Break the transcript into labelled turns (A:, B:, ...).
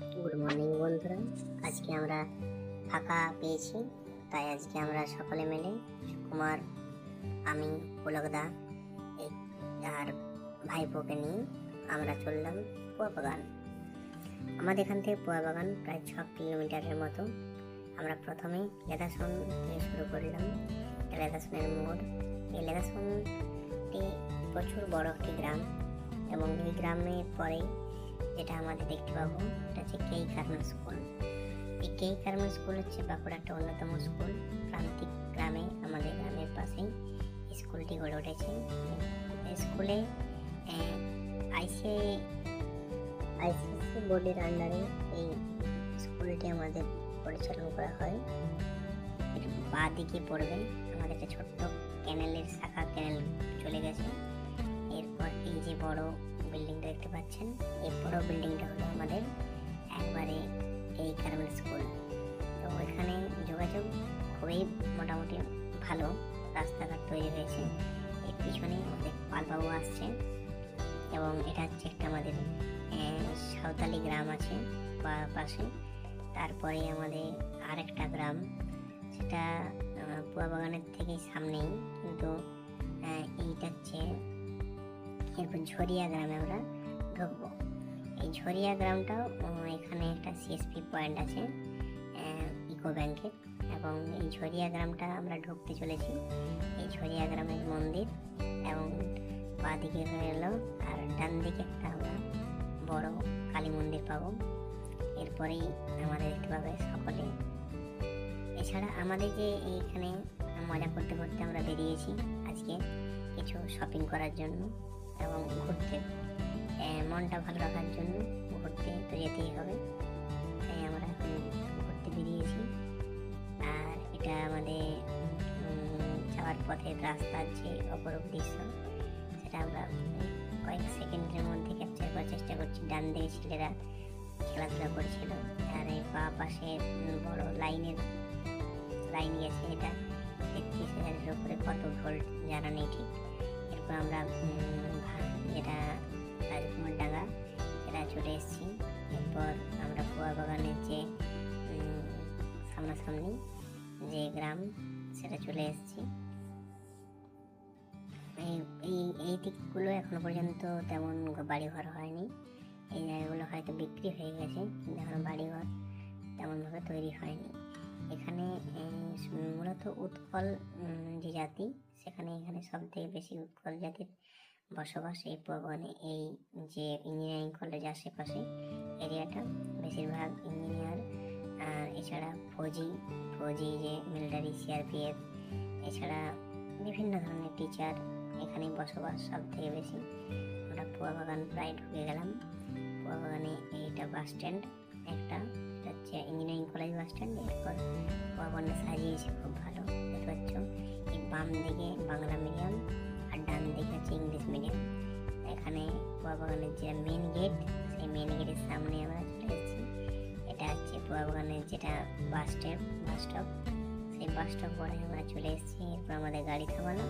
A: Good morning বন্ধুরা। আজকে আমরা ফাঁকা পেয়েছি, তাই আজকে আমরা সকলে মিলে কুমার, আমি, পুলকদা আর ভাইপোকে নিয়ে আমরা চললাম পোয়া বাগান। আমাদের এখান থেকে পোয়া বাগান প্রায় 6 কিলোমিটারের মতো। আমরা প্রথমে লেদাসন থেকে শুরু করলাম। লেদাসনের মোড়, এই লেদাসনটি প্রচুর বড় একটি গ্রাম, এবং এই গ্রামের পরে যেটা আমাদের দেখতে পাবো এটা হচ্ছে কেই কার্মা স্কুল। এই কেই কার্মা স্কুল হচ্ছে বাঁকুড়া একটা অন্যতম স্কুল। প্রান্তিক গ্রামে, আমাদের গ্রামের পাশেই স্কুলটি গড়ে উঠেছে। স্কুলে আইসিএসসি বোর্ডের আন্ডারে এই স্কুলটি আমাদের পরিচালনা করা হয়। বাঁ দিকে পড়বে আমাদের একটা ছোট্ট ক্যানেলের শাখা, ক্যানেল চলে গেছে। এরপর এই যে বড় বিল্ডিংটা দেখতে পাচ্ছেন, এই বড় বিল্ডিংটা হলো আমাদের একবারে এই কার্মেল স্কুল। তো এখানে যোগাযোগ খুবই মোটামুটি ভালো, রাস্তাঘাট তৈরি হয়েছে। এর পিছনে আমাদের পালবাবু আসছে, এবং এটা হচ্ছে একটা আমাদের সাঁওতালি গ্রাম আছে পাশে। তারপরে আমাদের আরেকটা গ্রাম, সেটা পোয়া বাগানের থেকে সামনেই, কিন্তু এইটা হচ্ছে এরপর ঝরিয়া গ্রামে আমরা ঢুকবো। এই ঝরিয়া গ্রামটাও এখানে একটা সিএসপি পয়েন্ট আছে ইকো ব্যাংকের, এবং এই ঝরিয়া গ্রামটা আমরা ঢুকতে চলেছি। এই ঝরিয়া গ্রামের মন্দির, এবং বাঁ দিকে হয়ে এলো, আর ডান দিকে একটা আমরা বড় কালী মন্দির পাবো। এরপরেই আমাদের দেখতে পাবে সকলে। এছাড়া আমাদের যে এইখানে মজা করতে করতে আমরা বেরিয়েছি আজকে কিছু শপিং করার জন্য এবং ঘুরতে, মনটা ভালো রাখার জন্য ঘুরতে তো যেতেই হবে, তাই আমরা এখন ঘুরতে বেরিয়েছি। আর এটা আমাদের যাওয়ার পথের রাস্তার যে অপরূপ দৃশ্য, সেটা আমরা কয়েক সেকেন্ডের মধ্যে ক্যাপচার করার চেষ্টা করছি। ডান দিকে ছেলেরা খেলাধুলা করছিল, আর এই বাঁ পাশে বড় লাইন গেছে, এটা 33,000-এর উপরে কত ভোল্ট জানা নেই ঠিক। এরপর আমরা যেটা রাজকুমার ডাঙ্গা, সেটা চলে এসেছি। এরপর আমরা পোয়া বাগানের যে সামনাসামনি যে গ্রাম, সেটা চলে এসেছি। এই দিকগুলো এখনো পর্যন্ত তেমন বাড়িঘর হয়নি। এই জায়গাগুলো হয়তো বিক্রি হয়ে গেছে, কিন্তু এখনো বাড়িঘর তেমনভাবে তৈরি হয়নি। এখানে মূলত উৎকল যে জাতি, এখানে সব থেকে বেশি উৎকল জাতির বসবাস এই বাগানে। এই যে ইঞ্জিনিয়ারিং কলেজ আশেপাশে এরিয়াটা বেশিরভাগ ইঞ্জিনিয়ার, আর এছাড়া ফৌজি যে মিলিটারি, সিআরপিএফ, এছাড়া বিভিন্ন ধরনের টিচার এখানে বসবাস সব থেকে বেশি। আমরা পোয়া বাগান প্রায় ঢুকে গেলাম। পোয়া বাগানে এইটা বাস স্ট্যান্ড একটা, হচ্ছে ইঞ্জিনিয়ারিং কলেজ বাস স্ট্যান্ড। এরপর পোয়া বাগানটা সাজিয়েছে খুব ভালো, দেখতে পাচ্ছ। এই বাম দিকে বাংলা মিডিয়াম, আর ডান দিকে হচ্ছে ইংলিশ মিডিয়াম। এখানে পোয়া বাগানের যে মেন গেট, সেই মেন গেটের সামনে আমরা চলে এসেছি। এটা হচ্ছে পোয়া বাগানের যেটা বাস স্টপ, সেই বাস স্টপ পরে আমরা চলে এসেছি। এরপর আমাদের গাড়ি থামালাম,